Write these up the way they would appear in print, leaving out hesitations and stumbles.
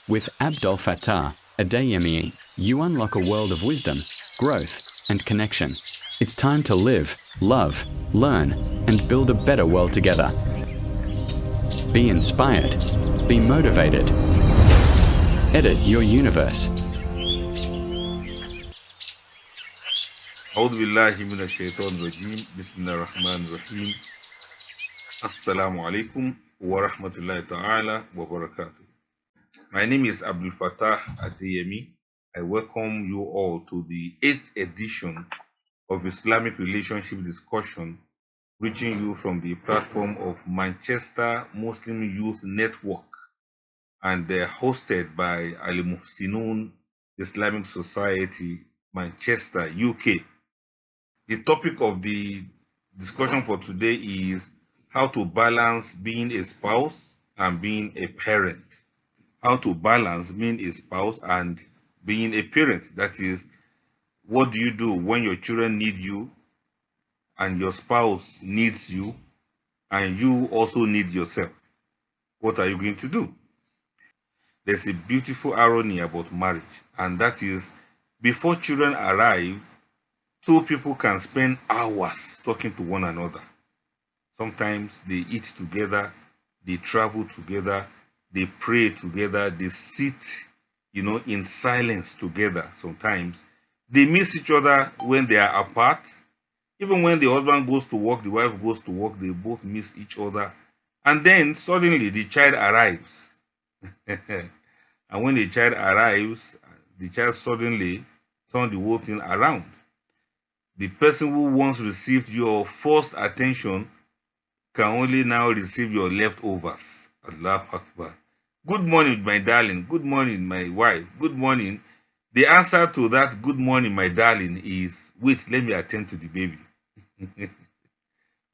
With Abdel Fattah Adeyemi, you unlock a world of wisdom, growth, and connection. It's time to live, love, learn, and build a better world together. Be inspired. Be motivated. Edit your universe. أعوذ بالله من الشيطان الرجيم بسم الله الرحمن الرحيم السلام عليكم ورحمة الله تعالى وبركاته. My name is Abdel Fattah Adeyemi. I welcome you all to the 8th edition of Islamic Relationship Discussion, reaching you from the platform of Manchester Muslim Youth Network and hosted by Al Muhsinun Islamic Society, Manchester, UK. The topic of the discussion for today is how to balance being a spouse and being a parent. How to balance being a spouse and being a parent. That is, what do you do when your children need you and your spouse needs you and you also need yourself? What are you going to do? There's a beautiful irony about marriage, and that is, before children arrive, two people can spend hours talking to one another. Sometimes they eat together, they travel together, they pray together, they sit, in silence together. Sometimes they miss each other when they are apart. Even when the husband goes to work, the wife goes to work, they both miss each other. And then suddenly the child arrives. And when the child arrives, the child suddenly turns the whole thing around. The person who once received your first attention can only now receive your leftovers. Allahu Akbar. Good morning, my darling. Good morning, my wife. Good morning. The answer to that good morning, my darling, is, wait, let me attend to the baby.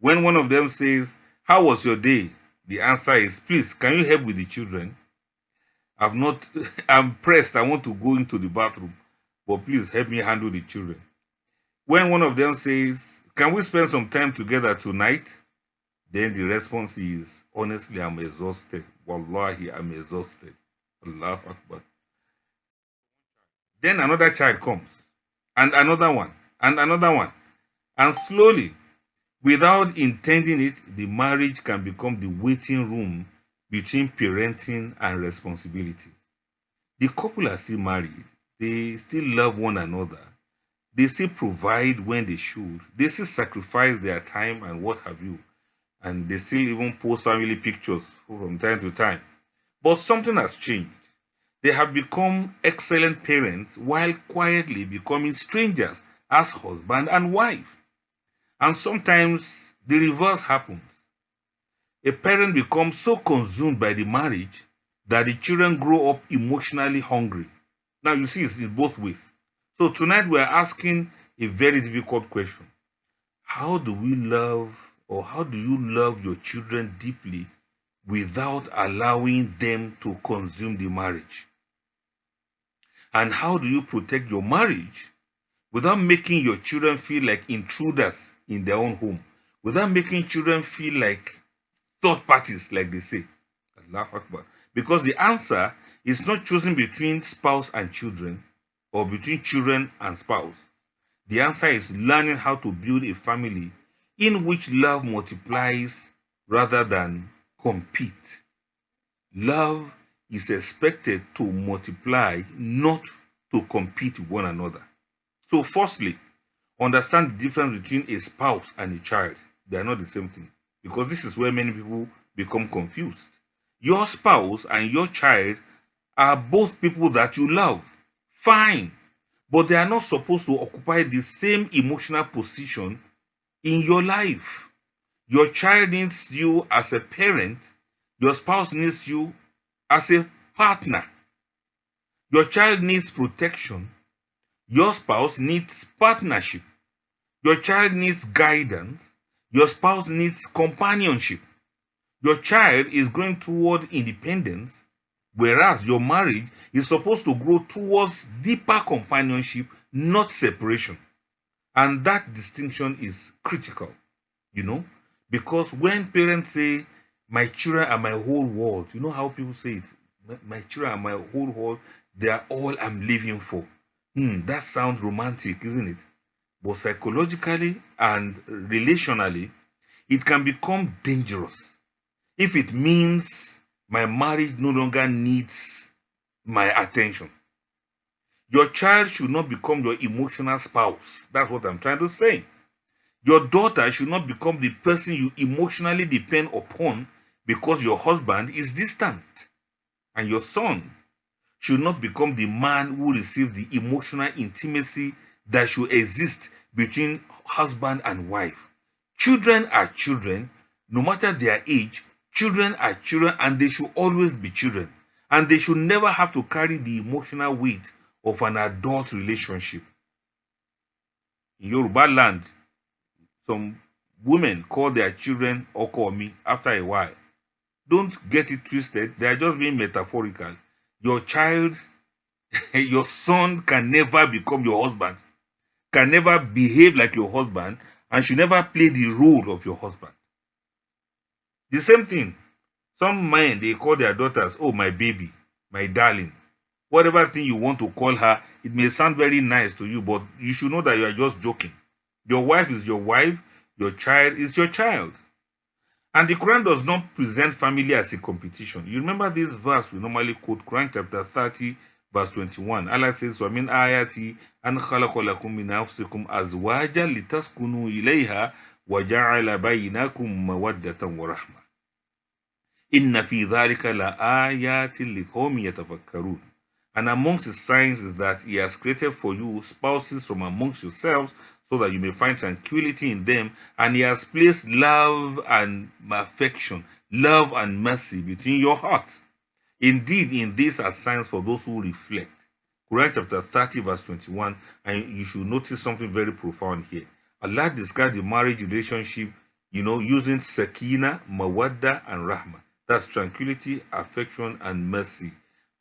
When one of them says, how was your day? The answer is, please, can you help with the children? I'm pressed. I want to go into the bathroom, but please help me handle the children. When one of them says, can we spend some time together tonight? Then the response is, honestly, I'm exhausted. Wallahi, I'm exhausted. Allahu Akbar. Then another child comes, and another one, and another one. And slowly, without intending it, the marriage can become the waiting room between parenting and responsibilities. The couple are still married. They still love one another. They still provide when they should. They still sacrifice their time and what have you. And they still even post family pictures from time to time. But something has changed. They have become excellent parents while quietly becoming strangers as husband and wife. And sometimes the reverse happens. A parent becomes so consumed by the marriage that the children grow up emotionally hungry. Now you see, it's in both ways. So tonight we're asking a very difficult question. How do we love, or how do you love your children deeply without allowing them to consume the marriage? And how do you protect your marriage without making your children feel like intruders in their own home? Without making children feel like third parties, like they say. Allahu Akbar. Because the answer is not choosing between spouse and children or between children and spouse. The answer is learning how to build a family in which love multiplies rather than compete. Love is expected to multiply, not to compete with one another. So firstly, understand the difference between a spouse and a child. They are not the same thing. Because this is where many people become confused. Your spouse and your child are both people that you love. Fine. But they are not supposed to occupy the same emotional position in your life. Your child needs you as a parent. Your spouse needs you as a partner. Your child needs protection. Your spouse needs partnership. Your child needs guidance. Your spouse needs companionship. Your child is going toward independence, whereas your marriage is supposed to grow towards deeper companionship, not separation. And that distinction is critical, because when parents say, my children are my whole world, you know how people say it? My children are my whole world. They are all I'm living for. That sounds romantic, isn't it? But psychologically and relationally, it can become dangerous if it means my marriage no longer needs my attention. Your child should not become your emotional spouse. That's what I'm trying to say. Your daughter should not become the person you emotionally depend upon because your husband is distant. And your son should not become the man who receives the emotional intimacy that should exist between husband and wife. Children are children, no matter their age. Children are children, and they should always be children. And they should never have to carry the emotional weight of an adult relationship. In Yoruba land, some women call their children Okomi after a while. Don't get it twisted. They are just being metaphorical. Your child, your son can never become your husband, can never behave like your husband, and should never play the role of your husband. The same thing. Some men, they call their daughters, oh, my baby, my darling. Whatever thing you want to call her, it may sound very nice to you, but you should know that you are just joking. Your wife is your wife, your child is your child. And the Quran does not present family as a competition. You remember this verse we normally quote, Quran chapter 30, verse 21. Allah says, وَمِنْ آيَاتِ أَنْ خَلَقَ لَكُم مِّنْ أَنفُسِكُمْ أَزْوَاجًا لِتَسْكُنُوا إِلَيْهَا وَجَعَلَ بَيْنَكُم مَّوَدَّةً وَرَحْمَةً إِنَّ فِي ذَلِكَ لَآيَاتٍ لِقَوْمٍ يَتَفَكَّرُونَ. And amongst his signs is that he has created for you spouses from amongst yourselves, so that you may find tranquility in them, and he has placed love and affection, love and mercy between your hearts. Indeed, in these are signs for those who reflect. Quran chapter 30, verse 21, and you should notice something very profound here. Allah described the marriage relationship, using Sakinah, Mawaddah, and Rahmah. That's tranquility, affection, and mercy.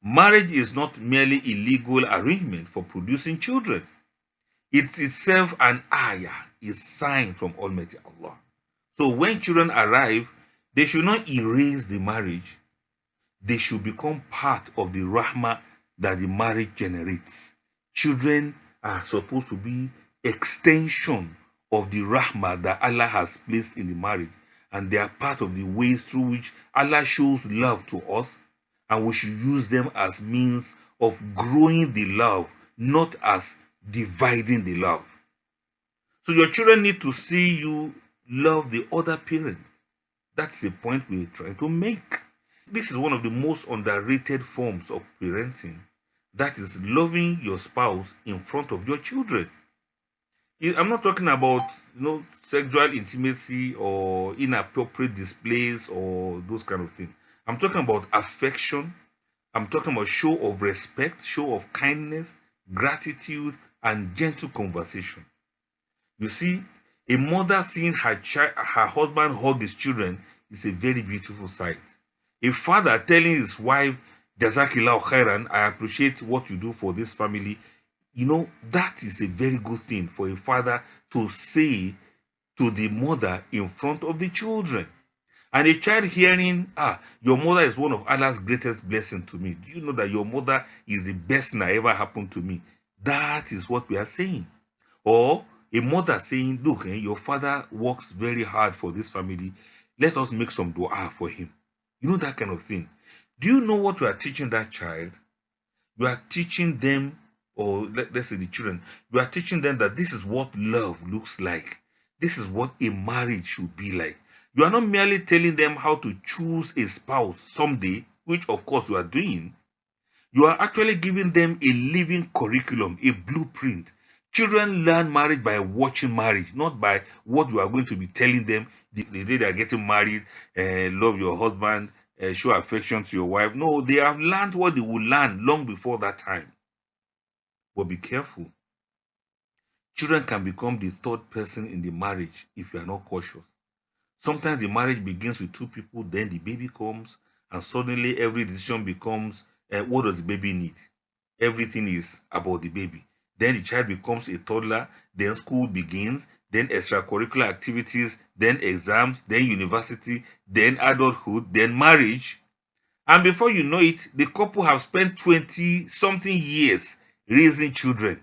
Marriage is not merely a legal arrangement for producing children. It's itself an ayah, a sign from Almighty Allah. So when children arrive, they should not erase the marriage. They should become part of the raḥmah that the marriage generates. Children are supposed to be extension of the raḥmah that Allah has placed in the marriage. And they are part of the ways through which Allah shows love to us. And we should use them as means of growing the love, not as dividing the love. So your children need to see you love the other parent. That's the point we're trying to make. This is one of the most underrated forms of parenting. That is loving your spouse in front of your children. I'm not talking about sexual intimacy or inappropriate displays or those kind of things. I'm talking about affection. I'm talking about show of respect, show of kindness, gratitude, and gentle conversation. You see, a mother seeing her husband hug his children is a very beautiful sight. A father telling his wife, Jazakillah khairan, I appreciate what you do for this family. That is a very good thing for a father to say to the mother in front of the children. And a child hearing, your mother is one of Allah's greatest blessings to me. Do you know that your mother is the best thing that ever happened to me? That is what we are saying. Or a mother saying, look, your father works very hard for this family. Let us make some dua for him. That kind of thing. Do you know what you are teaching that child? You are teaching them, or let's say the children, you are teaching them that this is what love looks like. This is what a marriage should be like. You are not merely telling them how to choose a spouse someday, which of course you are doing. You are actually giving them a living curriculum, a blueprint. Children learn marriage by watching marriage, not by what you are going to be telling them the day they are getting married. Love your husband, show affection to your wife. No, they have learned what they will learn long before that time. But be careful. Children can become the third person in the marriage if you are not cautious. Sometimes the marriage begins with two people, then the baby comes, and suddenly every decision becomes, what does the baby need? Everything is about the baby. Then the child becomes a toddler, then school begins, then extracurricular activities, then exams, then university, then adulthood, then marriage. And before you know it, the couple have spent 20 something years raising children,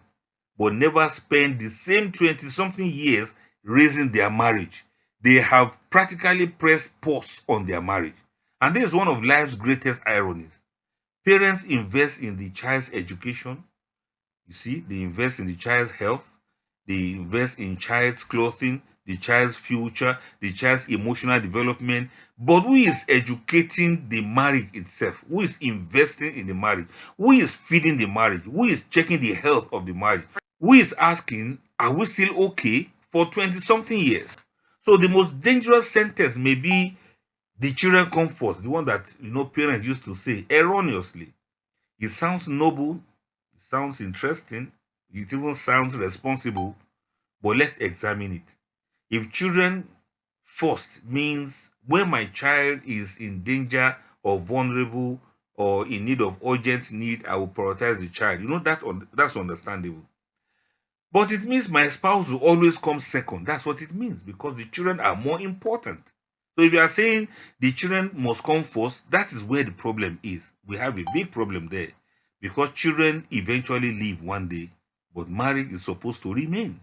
but never spent the same 20 something years raising their marriage. They have practically pressed pause on their marriage. And this is one of life's greatest ironies. Parents invest in the child's education. You see, they invest in the child's health, they invest in child's clothing, the child's future, the child's emotional development. But who is educating the marriage itself? Who is investing in the marriage? Who is feeding the marriage? Who is checking the health of the marriage? Who is asking, are we still okay for 20 something years? So the most dangerous sentence may be the children come first, the one that parents used to say erroneously. It sounds noble, it sounds interesting, it even sounds responsible, but let's examine it. If children first means when my child is in danger or vulnerable or in need of urgent need, I will prioritize the child. That's understandable. But it means my spouse will always come second. That's what it means, because the children are more important. So if you are saying the children must come first, that is where the problem is. We have a big problem there, because children eventually leave one day, but marriage is supposed to remain.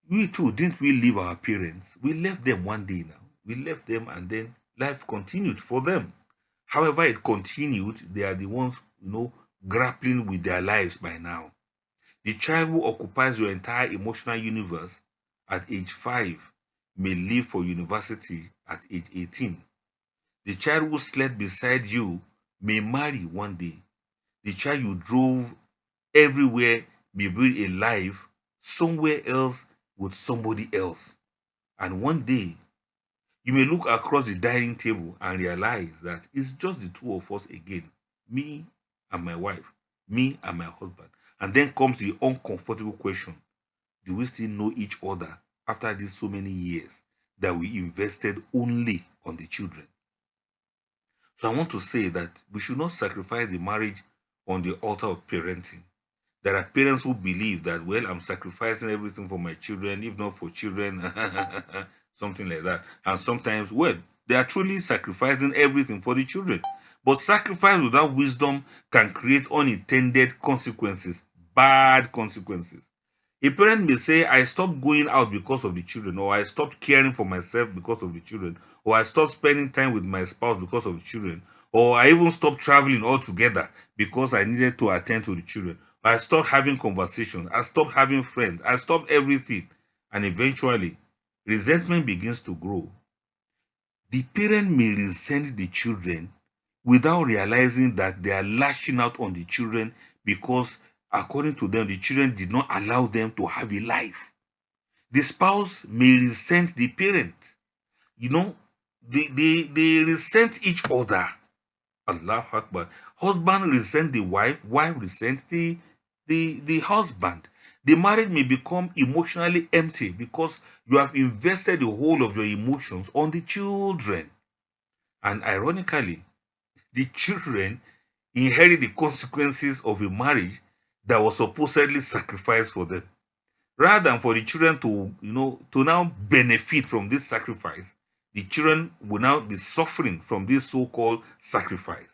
We too, didn't we leave our parents? We left them one day now. We left them and then life continued for them. However it continued, they are the ones, grappling with their lives by now. The child who occupies your entire emotional universe at age 5 may leave for university at age 18. The child who slept beside you may marry one day. The child you drove everywhere may build a life somewhere else with somebody else. And one day, you may look across the dining table and realize that it's just the two of us again, me and my wife, me and my husband. And then comes the uncomfortable question: do we still know each other after these so many years that we invested only on the children? So I want to say that we should not sacrifice the marriage on the altar of parenting. There are parents who believe that, well, I'm sacrificing everything for my children, if not for children, something like that. And sometimes, well, they are truly sacrificing everything for the children. But sacrifice without wisdom can create unintended consequences, bad consequences. A parent may say, I stopped going out because of the children, or I stopped caring for myself because of the children, or I stopped spending time with my spouse because of the children, or I even stopped traveling altogether because I needed to attend to the children. I stopped having conversations. I stopped having friends. I stopped everything. And eventually, resentment begins to grow. The parent may resent the children without realizing that they are lashing out on the children because, according to them, the children did not allow them to have a life. The spouse may resent the parent. They resent each other. Allahu Akbar. Husband resent the wife resents the husband. The marriage may become emotionally empty because you have invested the whole of your emotions on the children. And ironically, the children inherit the consequences of a marriage that was supposedly sacrificed for them. Rather than for the children to now benefit from this sacrifice, the children will now be suffering from this so-called sacrifice.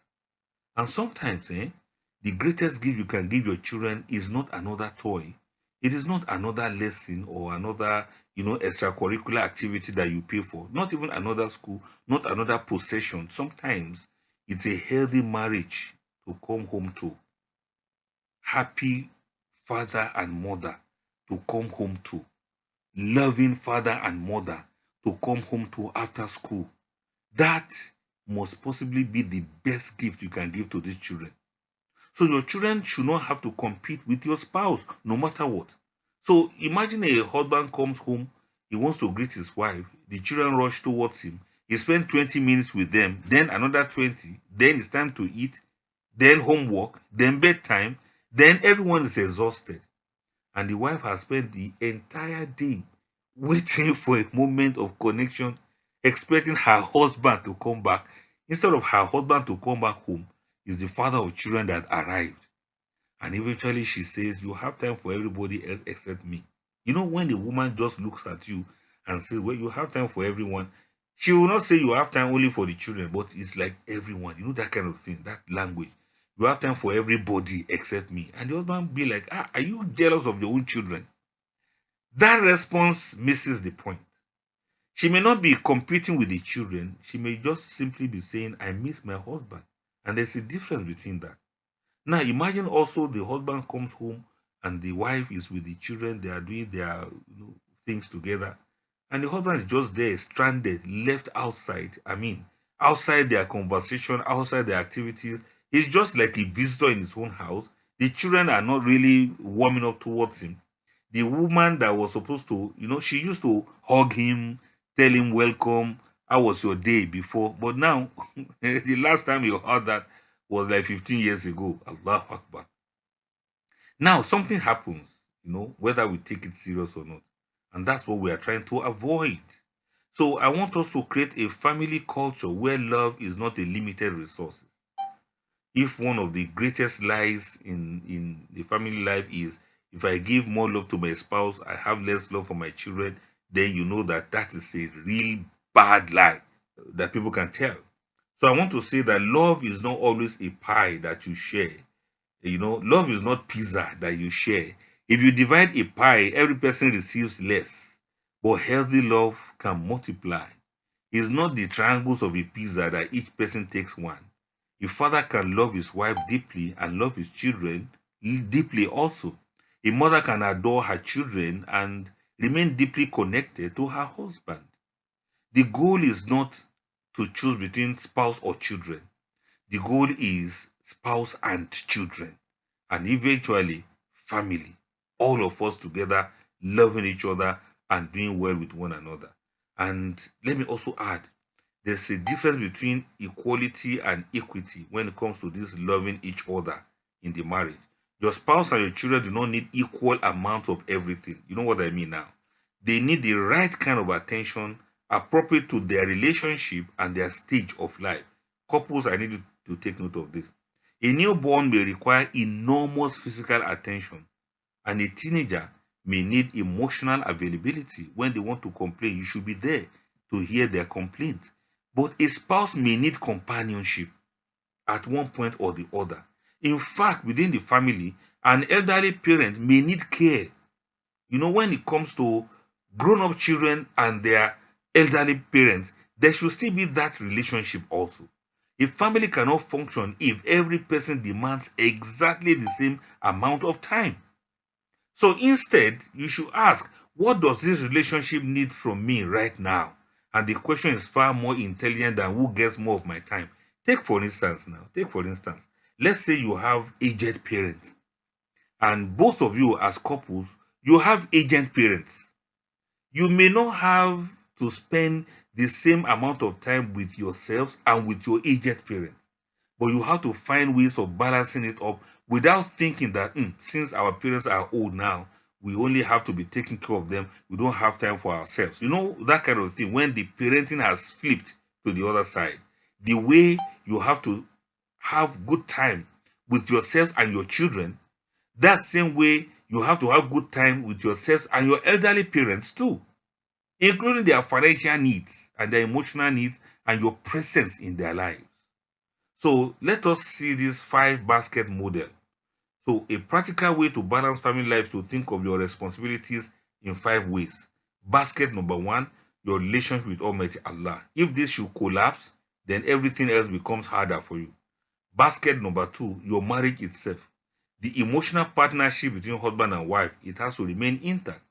And sometimes, the greatest gift you can give your children is not another toy. It is not another lesson or another, extracurricular activity that you pay for. Not even another school, not another possession. Sometimes it's a healthy marriage to come home to. Happy father and mother to come home to. Loving father and mother to come home to after school. That must possibly be the best gift you can give to these children. So your children should not have to compete with your spouse, no matter what. So imagine a husband comes home, he wants to greet his wife, the children rush towards him, he spends 20 minutes with them, then another 20, then it's time to eat, then homework, then bedtime, then everyone is exhausted. And the wife has spent the entire day waiting for a moment of connection, expecting her husband to come back. Instead of her husband to come back home, is the father of children that arrived. And eventually she says, you have time for everybody else except me. When the woman just looks at you and says, well, you have time for everyone, She will not say you have time only for the children, but it's like everyone, that kind of thing, that language. You have time for everybody except me. And the husband be like, are you jealous of your own children? That response misses the point. She may not be competing with the children. She may just simply be saying, I miss my husband. And there's a difference between that. Now, imagine also the husband comes home and the wife is with the children. They are doing their things together. And the husband is just there, stranded, left outside. I mean, outside their conversation, outside their activities. He's just like a visitor in his own house. The children are not really warming up towards him. The woman that was supposed to, she used to hug him, tell him welcome, how was your day before. But now, the last time you heard that was like 15 years ago. Allah Akbar. Now, something happens, whether we take it serious or not. And that's what we are trying to avoid. So I want us to create a family culture where love is not a limited resource. If one of the greatest lies in the family life is, if I give more love to my spouse, I have less love for my children, then you know that is a real bad lie that people can tell. So I want to say that love is not always a pie that you share. Love is not pizza that you share. If you divide a pie, every person receives less. But healthy love can multiply. It's not the triangles of a pizza that each person takes one. A father can love his wife deeply and love his children deeply also. A mother can adore her children and remain deeply connected to her husband. The goal is not to choose between spouse or children. The goal is spouse and children, and eventually family. All of us together loving each other and doing well with one another. And let me also add, there's a difference between equality and equity when it comes to this loving each other in the marriage. Your spouse and your children do not need equal amounts of everything. You know what I mean now? They need the right kind of attention appropriate to their relationship and their stage of life. Couples, I need you to take note of this. A newborn may require enormous physical attention, and a teenager may need emotional availability. When they want to complain, you should be there to hear their complaints. But a spouse may need companionship at one point or the other. In fact, within the family, an elderly parent may need care. When it comes to grown-up children and their elderly parents, there should still be that relationship also. A family cannot function if every person demands exactly the same amount of time. So instead, you should ask, what does this relationship need from me right now? And the question is far more intelligent than who gets more of my time. Take for instance, let's say you have aged parents, and both of you as couples, you have agent parents. You may not have to spend the same amount of time with yourselves and with your aged parents, but you have to find ways of balancing it up without thinking that since our parents are old now, we only have to be taking care of them. We don't have time for ourselves. That kind of thing. When the parenting has flipped to the other side, the way you have to have good time with yourselves and your children, that same way you have to have good time with yourselves and your elderly parents too, including their financial needs and their emotional needs and your presence in their lives. So let us see this 5-basket model. So a practical way to balance family life, to think of your responsibilities in 5 ways. Basket number 1, your relationship with Almighty Allah. If this should collapse, then everything else becomes harder for you. Basket number 2, your marriage itself. The emotional partnership between husband and wife, it has to remain intact.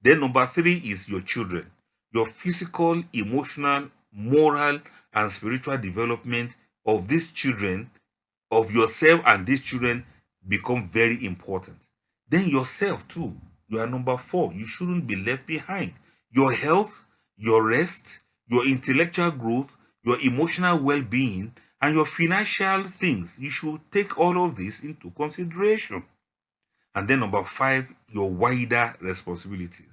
Then number 3 is your children. Your physical, emotional, moral, and spiritual development of these children, of yourself and these children, become very important. Then yourself too. You are number 4. You shouldn't be left behind. Your health, your rest, your intellectual growth, your emotional well-being, and your financial things. You should take all of this into consideration. And then number 5, your wider responsibilities.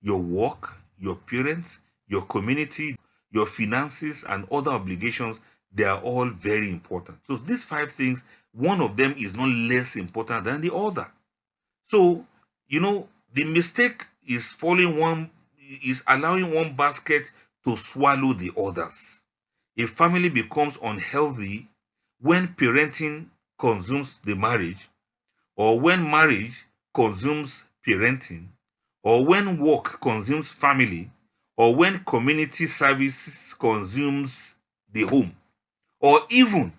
Your work, your parents, your community, your finances, and other obligations, they are all very important. So these 5 things, one of them is not less important than the other. So, the mistake is allowing one basket to swallow the others. A family becomes unhealthy when parenting consumes the marriage, or when marriage consumes parenting, or when work consumes family, or when community services consumes the home, or even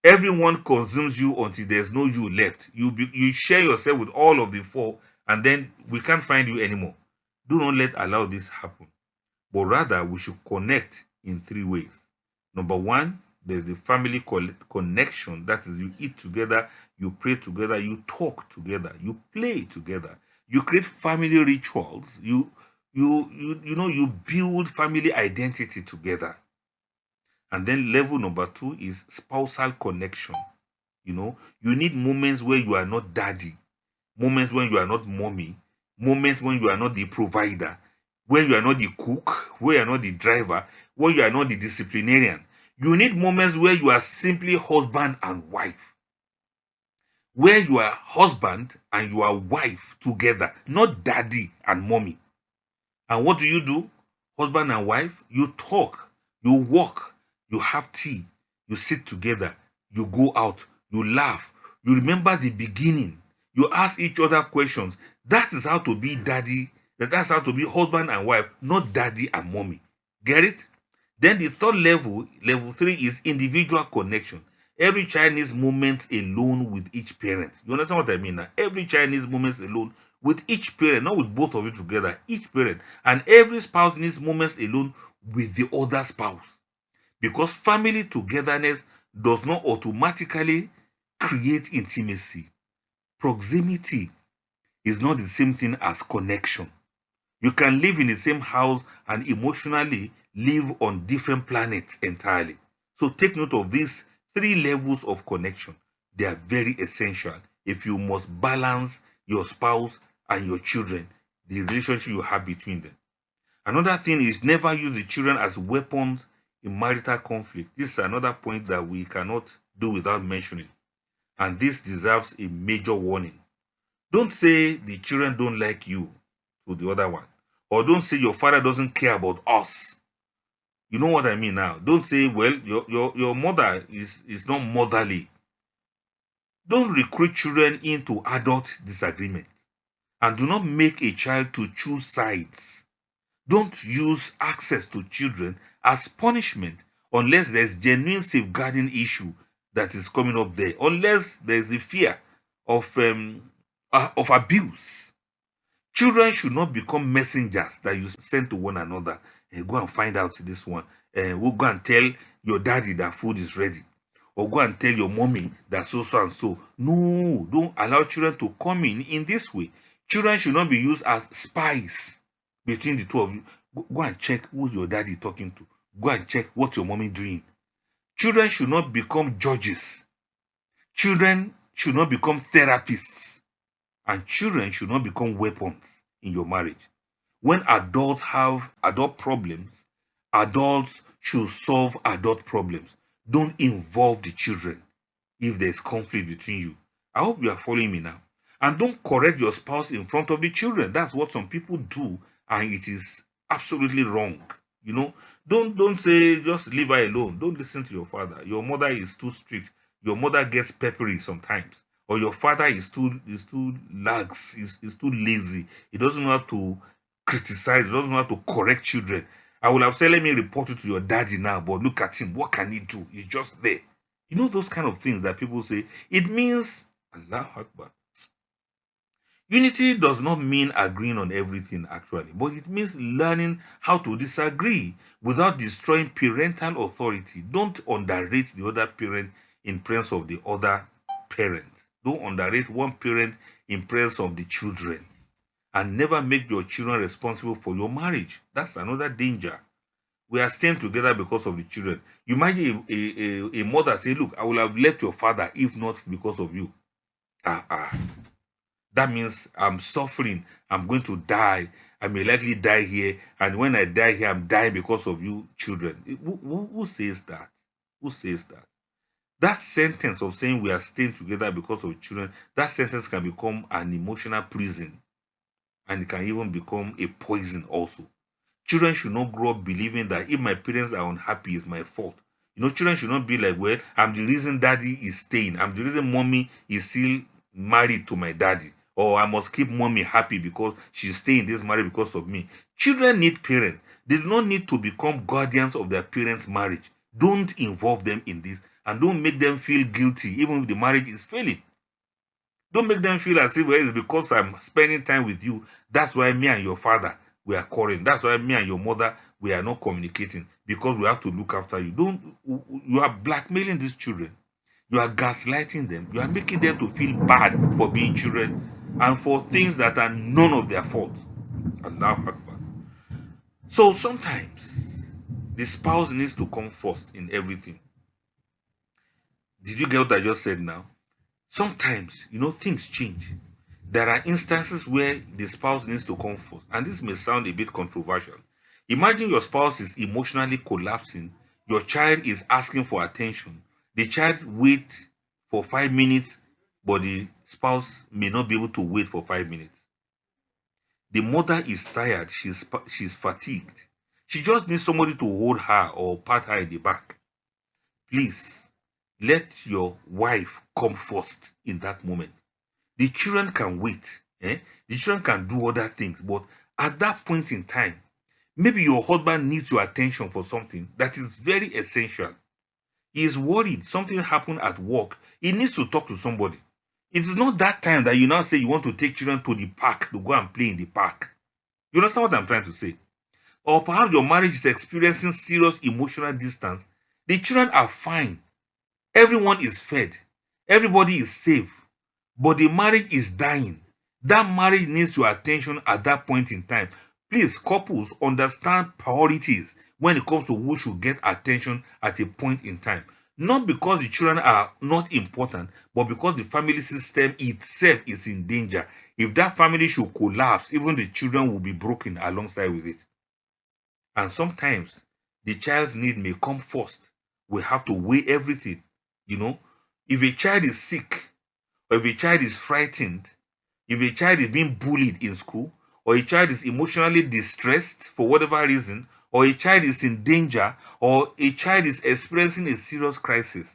everyone consumes you until there's no you left. You share yourself with all of the four, and then we can't find you anymore. Do not allow this happen, but rather we should connect in three ways. Number one, there's the family connection. That is, you eat together, you pray together, you talk together, you play together, you create family rituals, you build family identity together. And then level number two is spousal connection. You need moments where you are not daddy, moments when you are not mommy, moments when you are not the provider, when you are not the cook, when you are not the driver, when you are not the disciplinarian. You need moments where you are simply husband and wife, where you are husband and you are wife together, not daddy and mommy. And what do? Husband and wife, you talk, you walk, you have tea, you sit together, you go out, you laugh, you remember the beginning, you ask each other questions. That is how to be daddy. That's how to be husband and wife, not daddy and mommy. Get it? Then the third level, level three, is individual connection. Every child needs moments alone with each parent. You understand what I mean now? Every child needs moments alone with each parent, not with both of you together, each parent. And every spouse needs moments alone with the other spouse. Because family togetherness does not automatically create intimacy. Proximity is not the same thing as connection. You can live in the same house and emotionally live on different planets entirely. So take note of these three levels of connection. They are very essential if you must balance your spouse and your children, the relationship you have between them. Another thing is, never use the children as weapons in marital conflict. This is another point that we cannot do without mentioning. And this deserves a major warning. Don't say the children don't like you to the other one. Or don't say your father doesn't care about us. You know what I mean now? Don't say, well, your mother is not motherly. Don't recruit children into adult disagreement. And do not make a child to choose sides. Don't use access to children as punishment unless there's genuine safeguarding issue that is coming up there. Unless there's a fear of abuse. Children should not become messengers that you send to one another. Go and find out this one. We'll go and tell your daddy that food is ready. Or go and tell your mommy that so and so. No, don't allow children to come in this way. Children should not be used as spies between the two of you. Go and check who's your daddy talking to. Go and check what your mommy doing. Children should not become judges. Children should not become therapists. And children should not become weapons in your marriage. When adults have adult problems, adults should solve adult problems. Don't involve the children if there's conflict between you. I hope you are following me now. And don't correct your spouse in front of the children. That's what some people do, and it is absolutely wrong. Don't say just leave her alone. Don't listen to your father. Your mother is too strict. Your mother gets peppery sometimes. Or your father is too lax, is too lazy. He doesn't know how to criticize, he doesn't know how to correct children. I would have said, let me report you to your daddy now, but look at him. What can he do? He's just there. You know those kind of things that people say. It means Allah Akbar. Unity does not mean agreeing on everything, actually, but it means learning how to disagree without destroying parental authority. Don't underrate the other parent in presence of the other parent. Don't underrate one parent in presence of the children. And never make your children responsible for your marriage. That's another danger. We are staying together because of the children. You imagine a mother say, look, I will have left your father if not because of you. That means I'm suffering. I'm going to die. I may likely die here. And when I die here, I'm dying because of you children. Who says that? Who says that? That sentence of saying we are staying together because of children, that sentence can become an emotional prison. And it can even become a poison also. Children should not grow up believing that if my parents are unhappy, it's my fault. Children should not be like, well, I'm the reason daddy is staying. I'm the reason mommy is still married to my daddy. Or I must keep mommy happy because she's staying in this marriage because of me. Children need parents. They do not need to become guardians of their parents' marriage. Don't involve them in this, and don't make them feel guilty even if the marriage is failing. Don't make them feel as if, well, it's because I'm spending time with you, that's why me and your father, we are quarreling. That's why me and your mother, we are not communicating, because we have to look after you. You are blackmailing these children. You are gaslighting them. You are making them to feel bad for being children and for things that are none of their fault. Allahu Akbar. So sometimes the spouse needs to come first in everything. Did you get what I just said now? Sometimes, things change. There are instances where the spouse needs to come first. And this may sound a bit controversial. Imagine your spouse is emotionally collapsing. Your child is asking for attention. The child waits for 5 minutes, but the spouse may not be able to wait for 5 minutes. The mother is tired. She's fatigued. She just needs somebody to hold her or pat her in the back. Please, let your wife come first in that moment. The children can wait. The children can do other things. But at that point in time, maybe your husband needs your attention for something that is very essential. He is worried. Something happened at work. He needs to talk to somebody. It is not that time that you now say you want to take children to the park to go and play in the park. You understand what I'm trying to say? Or perhaps your marriage is experiencing serious emotional distance. The children are fine. Everyone is fed. Everybody is safe. But the marriage is dying. That marriage needs your attention at that point in time. Please, couples, understand priorities when it comes to who should get attention at a point in time. Not because the children are not important, but because the family system itself is in danger. If that family should collapse, even the children will be broken alongside with it. And sometimes the child's need may come first. We have to weigh everything. If a child is sick, or if a child is frightened, if a child is being bullied in school, or a child is emotionally distressed for whatever reason, or a child is in danger, or a child is experiencing a serious crisis,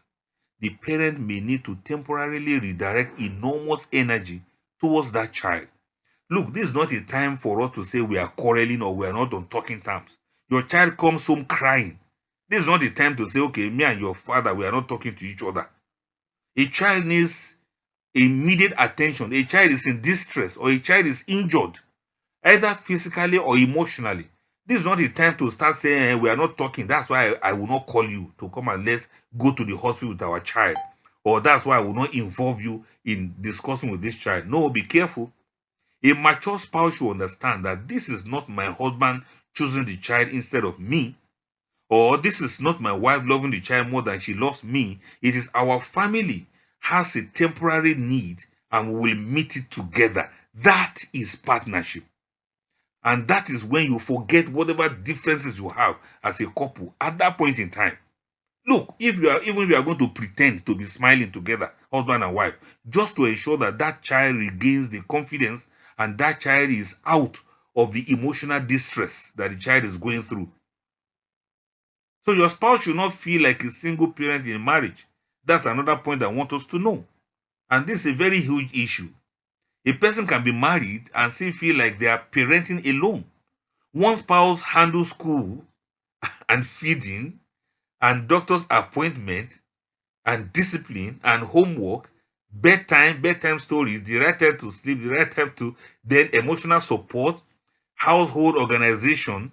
the parent may need to temporarily redirect enormous energy towards that child. Look, this is not a time for us to say we are quarreling or we are not on talking terms. Your child comes home crying. This is not the time to say, okay, me and your father, we are not talking to each other. A child needs immediate attention. A child is in distress, or a child is injured, either physically or emotionally. This is not the time to start saying, we are not talking. That's why I will not call you to come and let's go to the hospital with our child. Or that's why I will not involve you in discussing with this child. No, be careful. A mature spouse should understand that this is not my husband choosing the child instead of me, or this is not my wife loving the child more than she loves me. It is our family has a temporary need and we will meet it together. That is partnership. And that is when you forget whatever differences you have as a couple at that point in time. Look, even if you are going to pretend to be smiling together, husband and wife, just to ensure that that child regains the confidence and that child is out of the emotional distress that the child is going through. So your spouse should not feel like a single parent in marriage. That's another point I want us to know. And this is a very huge issue. A person can be married and still feel like they are parenting alone. One spouse handles school and feeding and doctor's appointment and discipline and homework, bedtime stories, the right time to sleep, the right time to then emotional support, household organization,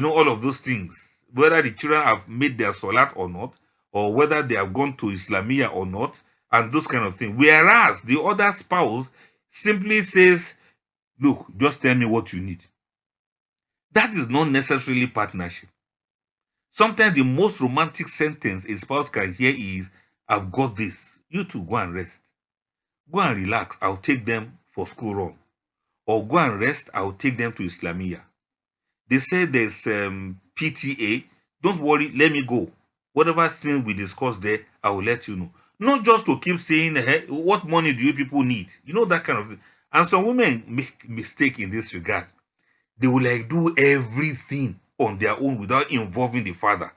all of those things. Whether the children have made their salat or not, or whether they have gone to Islamia or not, and those kind of things. Whereas the other spouse simply says, look, just tell me what you need. That is not necessarily partnership. Sometimes the most romantic sentence a spouse can hear is, I've got this. You two go and rest. Go and relax. I'll take them for school run. Or go and rest. I'll take them to Islamia. They say there's PTA. Don't worry. Let me go. Whatever thing we discuss there, I will let you know. Not just to keep saying, hey, what money do you people need? That kind of thing. And some women make mistake in this regard. They will like do everything on their own without involving the father.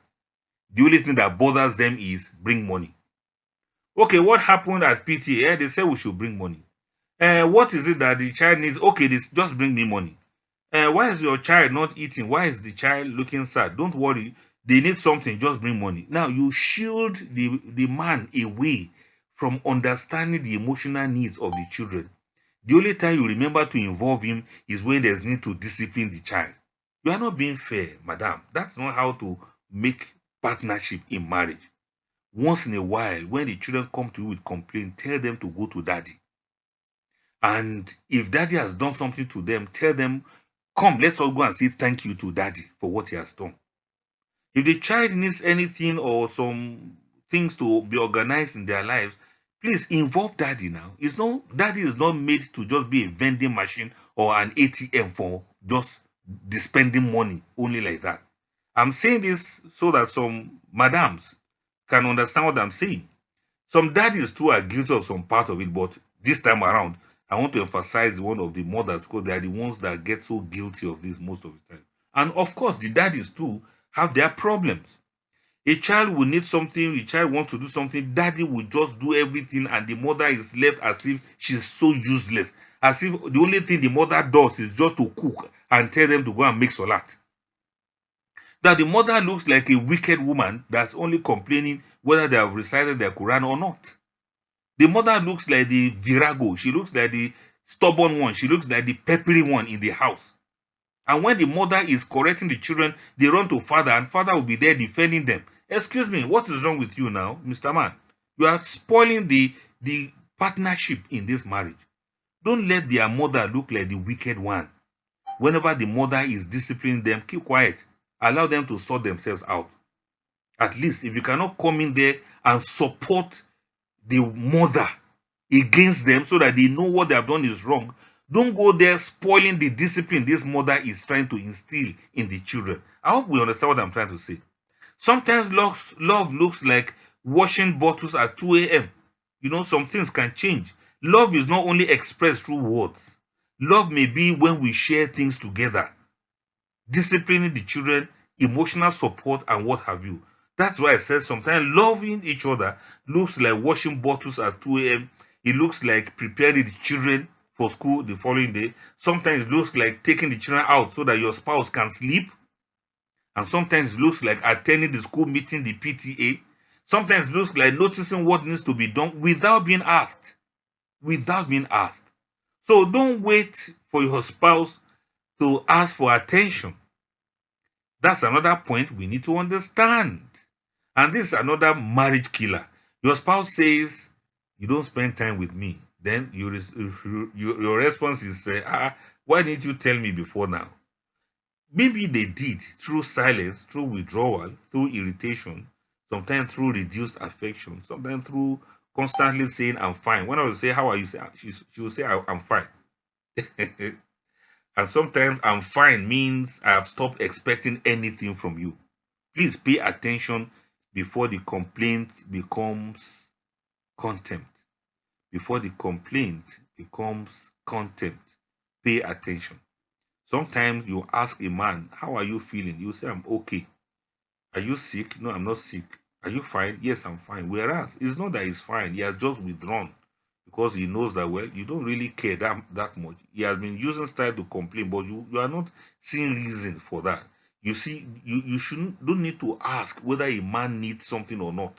The only thing that bothers them is bring money. Okay, what happened at PTA? They said we should bring money. What is it that the child needs? Okay, this just bring me money. Why is your child not eating? Why is the child looking sad? Don't worry, they need something, just bring money. Now you shield the man away from understanding the emotional needs of the children. The only time you remember to involve him is when there's need to discipline the child. You are not being fair, madam. That's not how to make partnership in marriage. Once in a while, when the children come to you with complaint, tell them to go to daddy. And if daddy has done something to them, tell them, come, let's all go and say thank you to daddy for what he has done. If the child needs anything or some things to be organized in their lives, please involve daddy now. Daddy is not made to just be a vending machine or an ATM for just spending money only like that. I'm saying this so that some madams can understand what I'm saying. Some daddies too are guilty of some part of it, but this time around, I want to emphasize one of the mothers because they are the ones that get so guilty of this most of the time. And of course, the daddies too have their problems. A child will need something, a child wants to do something, daddy will just do everything, and the mother is left as if she's so useless. As if the only thing the mother does is just to cook and tell them to go and make salat. That the mother looks like a wicked woman that's only complaining whether they have recited their Quran or not. The mother looks like the virago. She looks like the stubborn one. She looks like the peppery one in the house. And when the mother is correcting the children, they run to father, and father will be there defending them. Excuse me, what is wrong with you now, Mr. Man? You are spoiling the partnership in this marriage. Don't let their mother look like the wicked one. Whenever the mother is disciplining them, keep quiet. Allow them to sort themselves out. At least if you cannot come in there and support the mother against them so that they know what they have done is wrong, don't go there spoiling the discipline this mother is trying to instill in the children. I hope we understand what I'm trying to say. Sometimes love looks like washing bottles at 2 a.m. Some things can change. Love is not only expressed through words. Love may be when we share things together, disciplining the children, emotional support, and what have you. That's why I said sometimes loving each other looks like washing bottles at 2 a.m. It looks like preparing the children for school the following day. Sometimes it looks like taking the children out so that your spouse can sleep. And sometimes it looks like attending the school meeting, the PTA. Sometimes it looks like noticing what needs to be done without being asked. Without being asked. So don't wait for your spouse to ask for attention. That's another point we need to understand. And this is another marriage killer. Your spouse says, you don't spend time with me. Then your response is, why didn't you tell me before now? Maybe they did through silence, through withdrawal, through irritation, sometimes through reduced affection, sometimes through constantly saying, I'm fine. When I will say, how are you? She will say, I'm fine. And sometimes I'm fine means I have stopped expecting anything from you. Please pay attention before the complaint becomes contempt. Before the complaint becomes contempt, pay attention. Sometimes you ask a man, how are you feeling? You say, I'm okay. Are you sick? No, I'm not sick. Are you fine? Yes, I'm fine. Whereas it's not that he's fine. He has just withdrawn because he knows that, well, you don't really care that much. He has been using style to complain, but you are not seeing reason for that. You see, you don't need to ask whether a man needs something or not,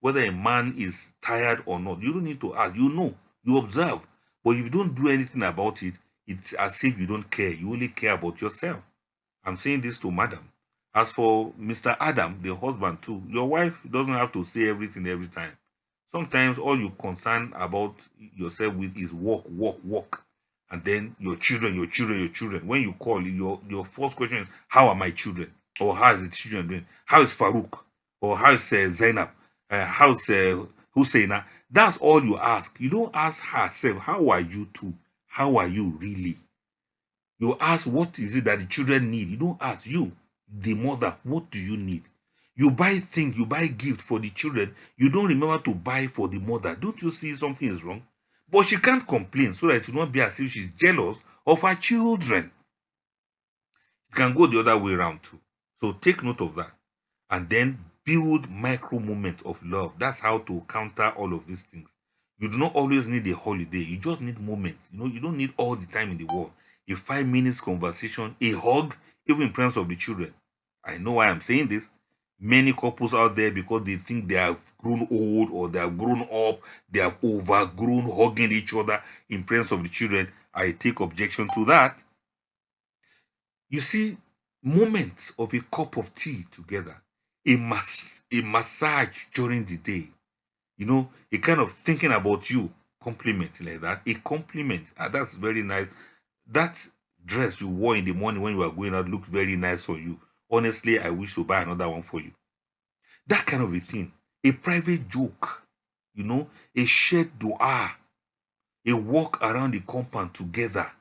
whether a man is tired or not. You don't need to ask. You know, you observe. But if you don't do anything about it, it's as if you don't care. You only care about yourself. I'm saying this to madam. As for Mr. Adam, the husband too, your wife doesn't have to say everything every time. Sometimes all you concern about yourself with is work, work, work. And then your children, your children, your children. When you call, your first question is, how are my children? Or how is the children doing? How is Farouk? Or how is Zainab? How's Husseina? That's all you ask. You don't ask herself, how are you too? How are you really? You ask, what is it that the children need? You don't ask you, the mother, what do you need? You buy things, you buy gift for the children. You don't remember to buy for the mother. Don't you see something is wrong? But she can't complain so that it will not be as if she's jealous of her children. It can go the other way around too. So take note of that. And then build micro moments of love. That's how to counter all of these things. You do not always need a holiday. You just need moments. You don't need all the time in the world. A 5 minutes conversation, a hug, even in presence of the children. I know why I'm saying this. Many couples out there, because they think they have grown old or they have grown up, they have overgrown hugging each other in presence of the children. I take objection to that. You see, moments of a cup of tea together, a massage during the day, a kind of thinking about you, compliment like that, a compliment. That's very nice. That dress you wore in the morning when you were going out looked very nice on you. Honestly, I wish to buy another one for you. That kind of a thing. A private joke, a shared dua, a walk around the compound together.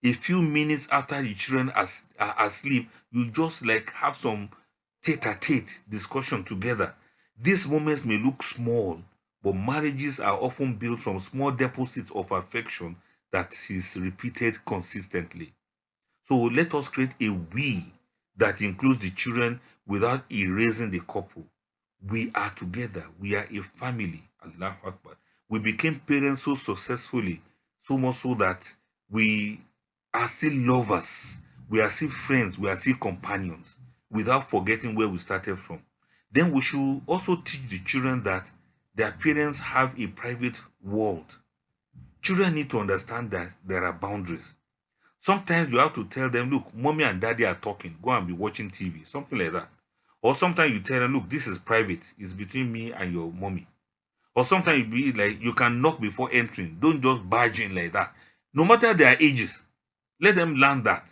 A few minutes after the children are asleep, you just like have some tete-a-tete discussion together. These moments may look small, but marriages are often built from small deposits of affection that is repeated consistently. So let us create a we that includes the children without erasing the couple. We are together. We are a family. Allahu Akbar. We became parents so successfully, so much so that we are still lovers. We are still friends. We are still companions, without forgetting where we started from. Then we should also teach the children that their parents have a private world. Children need to understand that there are boundaries. Sometimes you have to tell them, look, mommy and daddy are talking. Go and be watching TV. Something like that. Or sometimes you tell them, look, this is private. It's between me and your mommy. Or sometimes you be like, you can knock before entering. Don't just barge in like that. No matter their ages, let them learn that.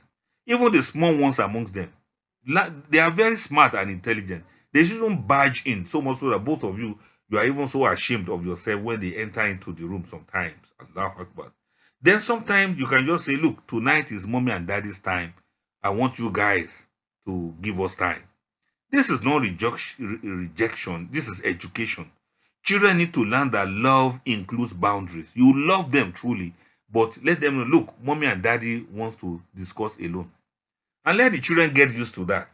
Even the small ones amongst them, they are very smart and intelligent. They shouldn't barge in so much so that both of you are even so ashamed of yourself when they enter into the room sometimes. Allahu Akbar. Then sometimes you can just say, look, tonight is mommy and daddy's time. I want you guys to give us time. This is not rejection. This is education. Children need to learn that love includes boundaries. You love them truly, but let them know, look, mommy and daddy wants to discuss alone. And let the children get used to that.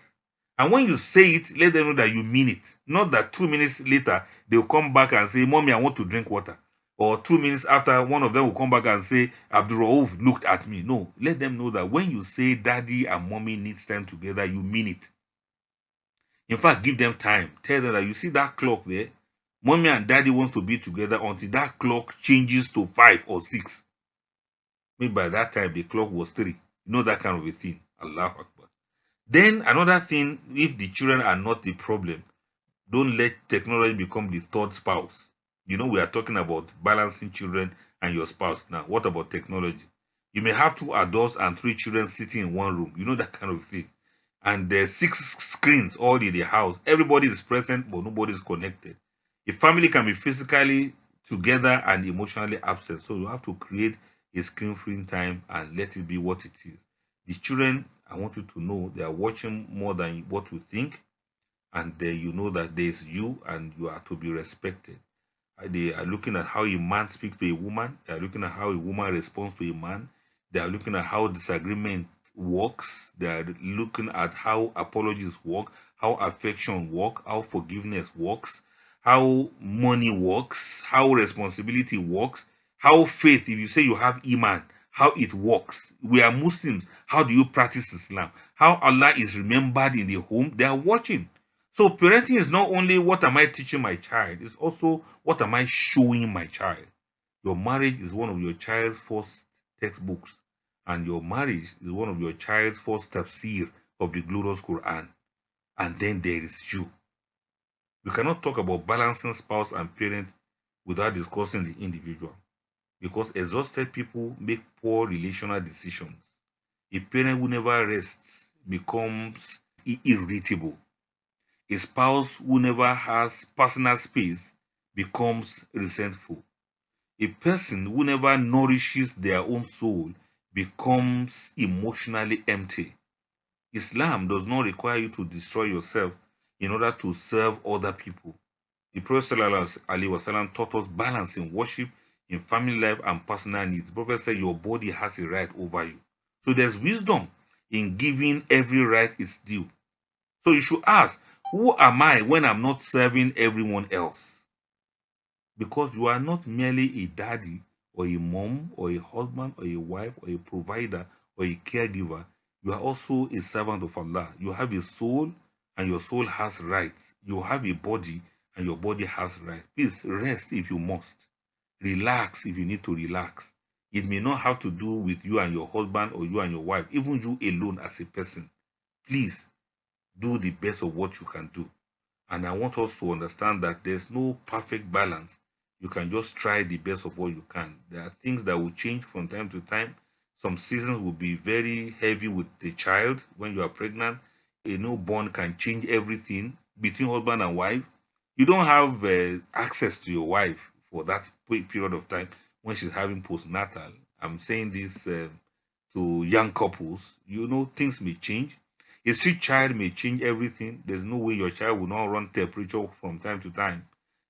And when you say it, let them know that you mean it. Not that 2 minutes later, they'll come back and say, mommy, I want to drink water. Or 2 minutes after, one of them will come back and say, Abdul Rauf looked at me. No, let them know that when you say daddy and mommy needs time together, you mean it. In fact, give them time. Tell them that you see that clock there, mommy and daddy wants to be together until that clock changes to 5 or 6. Maybe by that time, the clock was 3. That kind of a thing. Allahu Akbar. Then another thing, if the children are not the problem, don't let technology become the third spouse. We are talking about balancing children and your spouse. Now, what about technology? You may have 2 adults and 3 children sitting in one room. That kind of thing. And there's 6 screens all in the house. Everybody is present, but nobody is connected. A family can be physically together and emotionally absent. So you have to create a screen-free time and let it be what it is. The children, I want you to know, they are watching more than what you think. And you know that there is you and you are to be respected. They are looking at how a man speaks to a woman. They are looking at how a woman responds to a man. They are looking at how disagreement works. They are looking at how apologies work, how affection works, how forgiveness works, how money works, how responsibility works, how faith, if you say you have iman, how it works. We are Muslims. How do you practice Islam? How Allah is remembered in the home. They are watching. So parenting is not only what am I teaching my child, it's also what am I showing my child. Your marriage is one of your child's first textbooks, and your marriage is one of your child's first tafsir of the glorious Quran. And then there is you. We cannot talk about balancing spouse and parent without discussing the individual, because exhausted people make poor relational decisions. A parent who never rests becomes irritable. A spouse who never has personal space becomes resentful. A person who never nourishes their own soul becomes emotionally empty. Islam does not require you to destroy yourself in order to serve other people. The Prophet ﷺ taught us balance in worship, in family life, and personal needs. The Prophet said your body has a right over you. So there's wisdom in giving every right its due. So you should ask, who am I when I'm not serving everyone else? Because you are not merely a daddy or a mom or a husband or a wife or a provider or a caregiver. You are also a servant of Allah. You have a soul and your soul has rights. You have a body and your body has rights. Please rest if you must. Relax if you need to relax. It may not have to do with you and your husband or you and your wife, even you alone as a person. Please do the best of what you can do. And I want us to understand that there's no perfect balance. You can just try the best of what you can. There are things that will change from time to time. Some seasons will be very heavy with the child when you are pregnant. A newborn can change everything between husband and wife. You don't have access to your wife for that period of time when she's having postnatal. I'm saying this to young couples. Things may change. A sick child may change everything. There's no way your child will not run temperature from time to time.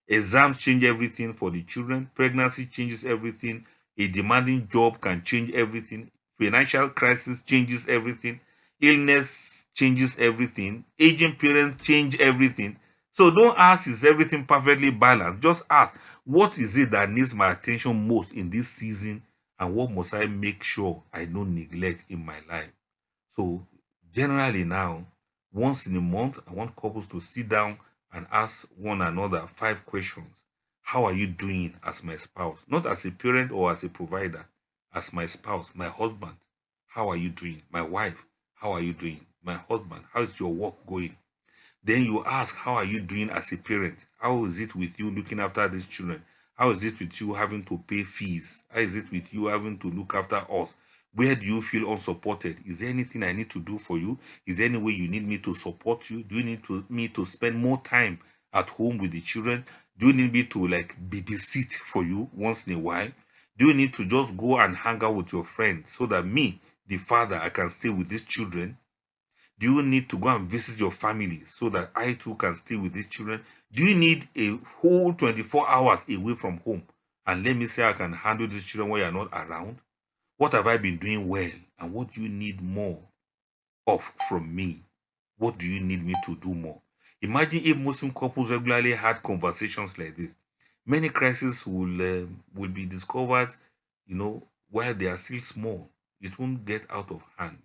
Exams change everything for the children. Pregnancy changes everything. A demanding job can change everything. Financial crisis changes everything. Illness changes everything. Aging parents change everything. So don't ask, is everything perfectly balanced? Just ask, what is it that needs my attention most in this season, and what must I make sure I don't neglect in my life? So generally now, once in a month, I want couples to sit down and ask one another 5 questions. How are you doing as my spouse? Not as a parent or as a provider, as my spouse, my husband. How are you doing? My wife, how are you doing? My husband, how is your work going? Then you ask, how are you doing as a parent? How is it with you looking after these children? How is it with you having to pay fees? How is it with you having to look after us? Where do you feel unsupported? Is there anything I need to do for you? Is there any way you need me to support you? Do you need me to spend more time at home with the children? Do you need me to babysit for you once in a while? Do you need to just go and hang out with your friends so that me, the father, I can stay with these children? Do you need to go and visit your family so that I too can stay with these children? Do you need a whole 24 hours away from home? And let me say I can handle these children when you're not around? What have I been doing well? And what do you need more of from me? What do you need me to do more? Imagine if Muslim couples regularly had conversations like this. Many crises will be discovered, while they are still small. It won't get out of hand.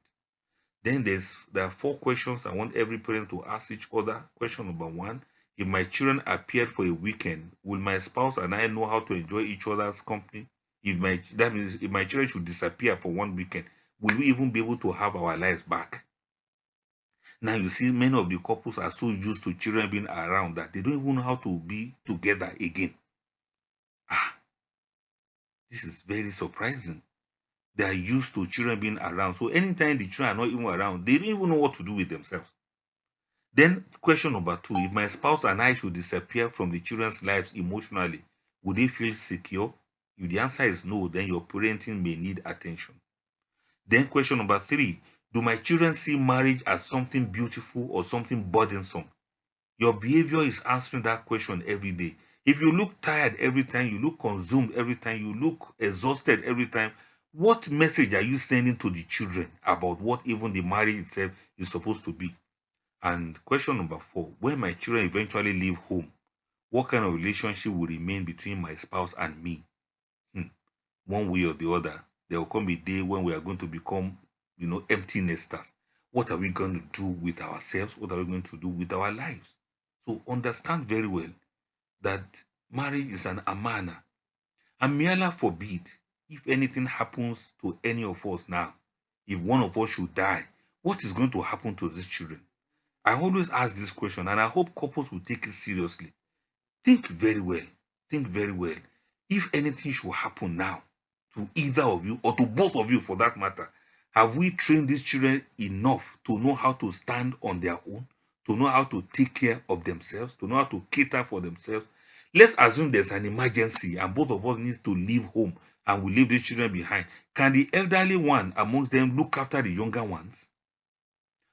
Then there are 4 questions I want every parent to ask each other. Question number 1: if my children appeared for a weekend, will my spouse and I know how to enjoy each other's company? That means if my children should disappear for one weekend, will we even be able to have our lives back? Now you see, many of the couples are so used to children being around that they don't even know how to be together again. This is very surprising. They are used to children being around. So anytime the children are not even around, they don't even know what to do with themselves. Then question number 2: if my spouse and I should disappear from the children's lives emotionally, would they feel secure? If the answer is no, then your parenting may need attention. Then question number 3: do my children see marriage as something beautiful or something burdensome? Your behavior is answering that question every day. If you look tired every time, you look consumed every time, you look exhausted every time, what message are you sending to the children about what even the marriage itself is supposed to be? And question number 4: when my children eventually leave home, what kind of relationship will remain between my spouse and me? One way or the other, there will come a day when we are going to become, empty nesters. What are we going to do with ourselves? What are we going to do with our lives? So understand very well that marriage is an amana. And may Allah forbid, if anything happens to any of us now, if one of us should die, what is going to happen to these children? I always ask this question, and I hope couples will take it seriously. Think very well. Think very well. If anything should happen now to either of you, or to both of you for that matter, have we trained these children enough to know how to stand on their own, to know how to take care of themselves, to know how to cater for themselves? Let's assume there's an emergency and both of us need to leave home and we leave these children behind. Can the elderly one amongst them look after the younger ones?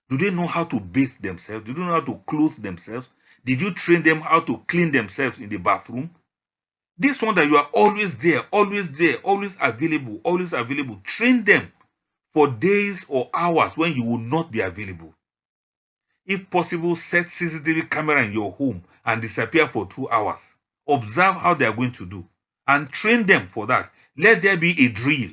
Do they know how to bathe themselves? Do they know how to clothe themselves? Did you train them how to clean themselves in the bathroom? This one that you are always there, always available, train them for days or hours when you will not be available. If possible, set CCTV camera in your home and disappear for 2 hours. Observe how they are going to do and train them for that. Let there be a drill.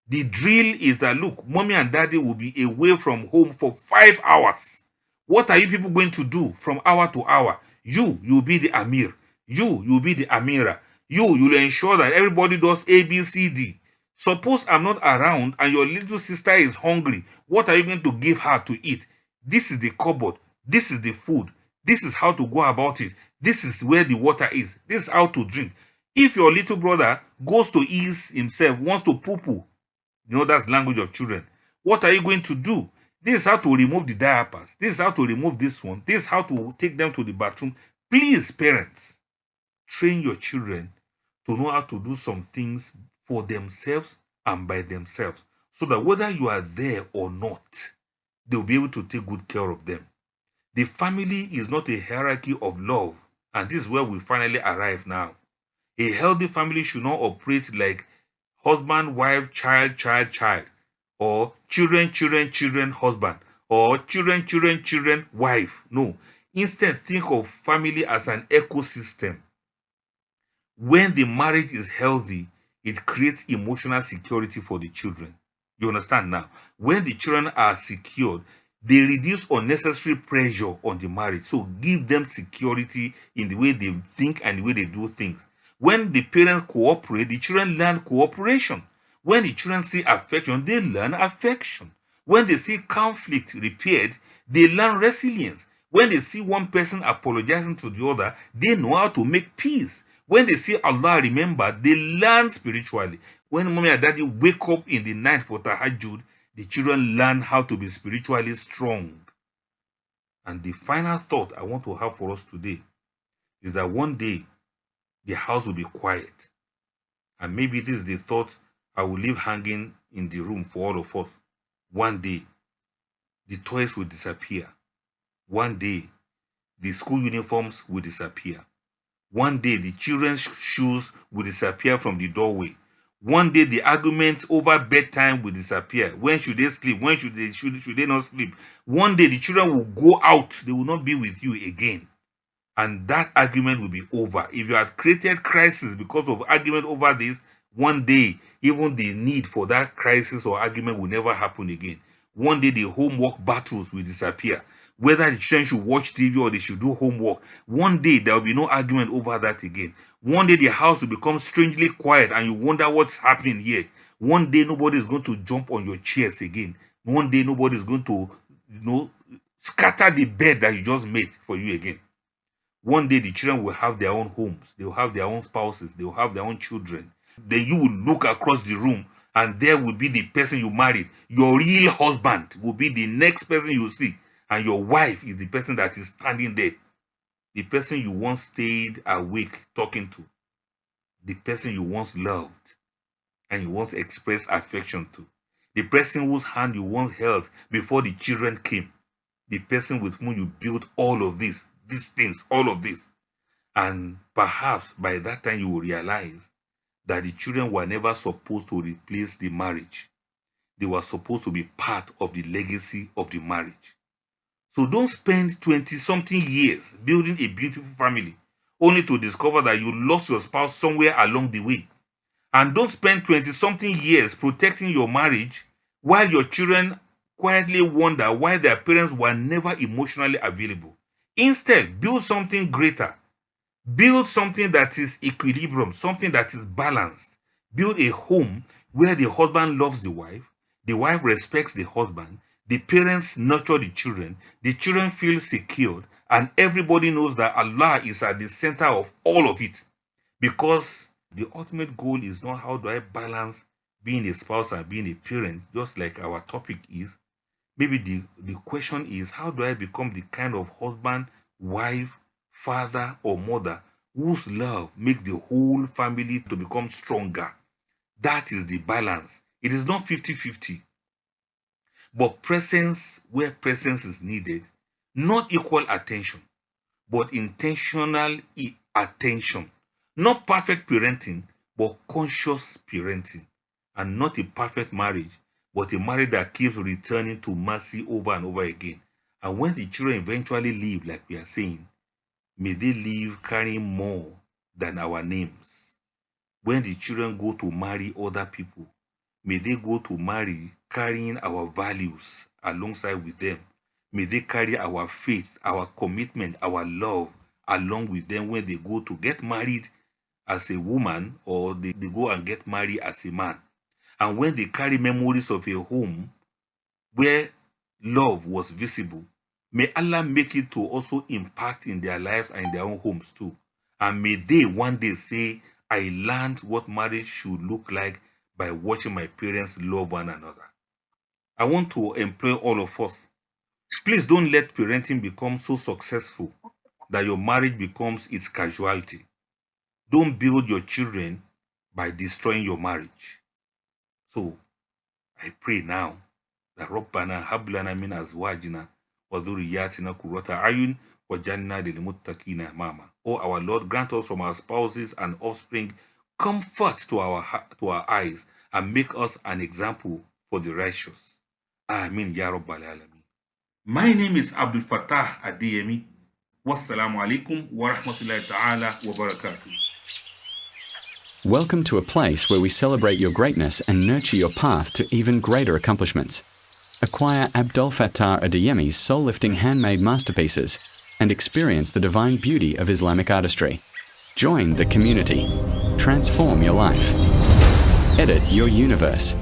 The drill is that, look, mommy and daddy will be away from home for 5 hours. What are you people going to do from hour to hour? You'll be the Amir. You'll be the Amira. You'll ensure that everybody does A, B, C, D. Suppose I'm not around and your little sister is hungry. What are you going to give her to eat? This is the cupboard. This is the food. This is how to go about it. This is where the water is. This is how to drink. If your little brother goes to ease himself, wants to poo-poo, that's language of children. What are you going to do? This is how to remove the diapers. This is how to remove this one. This is how to take them to the bathroom. Please, parents, train your children to know how to do some things for themselves and by themselves, so that whether you are there or not, they'll be able to take good care of them. The family is not a hierarchy of love, and this is where we finally arrive now. A healthy family should not operate like husband, wife, child, child, child, or children, children, children, husband, or children, children, children, wife. No. Instead, think of family as an ecosystem. When the marriage is healthy, it creates emotional security for the children. You understand now? When the children are secured, they reduce unnecessary pressure on the marriage. So give them security in the way they think and the way they do things. When the parents cooperate, the children learn cooperation. When the children see affection, they learn affection. When they see conflict repaired, they learn resilience. When they see one person apologizing to the other, they know how to make peace. When they see Allah remembered, they learn spiritually. When mommy and daddy wake up in the night for tahajjud, the children learn how to be spiritually strong. And the final thought I want to have for us today is that one day the house will be quiet. And maybe this is the thought I will leave hanging in the room for all of us. One day, the toys will disappear. One day, the school uniforms will disappear. One day, the children's shoes will disappear from the doorway. One day, the arguments over bedtime will disappear. When should they sleep? When should they not sleep? One day, the children will go out. They will not be with you again. And that argument will be over. If you have created crisis because of argument over this, one day, even the need for that crisis or argument will never happen again. One day, the homework battles will disappear. Whether the children should watch TV or they should do homework, one day there will be no argument over that again. One day the house will become strangely quiet and you wonder what's happening here. One day nobody is going to jump on your chairs again. One day nobody is going to, scatter the bed that you just made for you again. One day the children will have their own homes. They will have their own spouses. They will have their own children. Then you will look across the room and there will be the person you married. Your real husband will be the next person you see. And your wife is the person that is standing there. The person you once stayed awake talking to. The person you once loved and you once expressed affection to. The person whose hand you once held before the children came. The person with whom you built all of these things, all of this. And perhaps by that time you will realize that the children were never supposed to replace the marriage. They were supposed to be part of the legacy of the marriage. So don't spend 20-something years building a beautiful family only to discover that you lost your spouse somewhere along the way. And don't spend 20-something years protecting your marriage while your children quietly wonder why their parents were never emotionally available. Instead, build something greater. Build something that is equilibrium, something that is balanced. Build a home where the husband loves the wife respects the husband, the parents nurture the children feel secured, and everybody knows that Allah is at the center of all of it. Because the ultimate goal is not how do I balance being a spouse and being a parent, just like our topic is. Maybe the question is, how do I become the kind of husband, wife, father, or mother whose love makes the whole family to become stronger? That is the balance. It is not 50-50. But presence where presence is needed, not equal attention, but intentional attention. Not perfect parenting, but conscious parenting. And not a perfect marriage, but a marriage that keeps returning to mercy over and over again. And when the children eventually leave, like we are saying, may they leave carrying more than our names. When the children go to marry other people, may they go to marry carrying our values alongside with them. May they carry our faith, our commitment, our love along with them when they go to get married as a woman, or they go and get married as a man. And when they carry memories of a home where love was visible, may Allah make it to also impact in their lives and in their own homes too. And may they one day say, I learned what marriage should look like by watching my parents love one another. I want to employ all of us. Please don't let parenting become so successful that your marriage becomes its casualty. Don't build your children by destroying your marriage. So, I pray now that رَبَّنَا هَبْ لَنَا مِنْ أَزْوَاجِنَا وَذُرِّيَّاتِنَا قُرَّةَ أَعْيُنٍ وَاجْعَلْنَا لِلْمُتَّقِينَ إِمَامًا. Oh, our Lord, grant us from our spouses and offspring comfort to our eyes, and make us an example for the righteous. Amin ya Rabbal Alameen. My name is Abdul Fattah Adeyemi. Wassalamu alaikum wa rahmatullahi ta'ala wa barakatuh. Welcome to a place where we celebrate your greatness and nurture your path to even greater accomplishments. Acquire Abdul Fattah Adeyemi's soul-lifting handmade masterpieces and experience the divine beauty of Islamic artistry. Join the community. Transform your life. Edit your universe.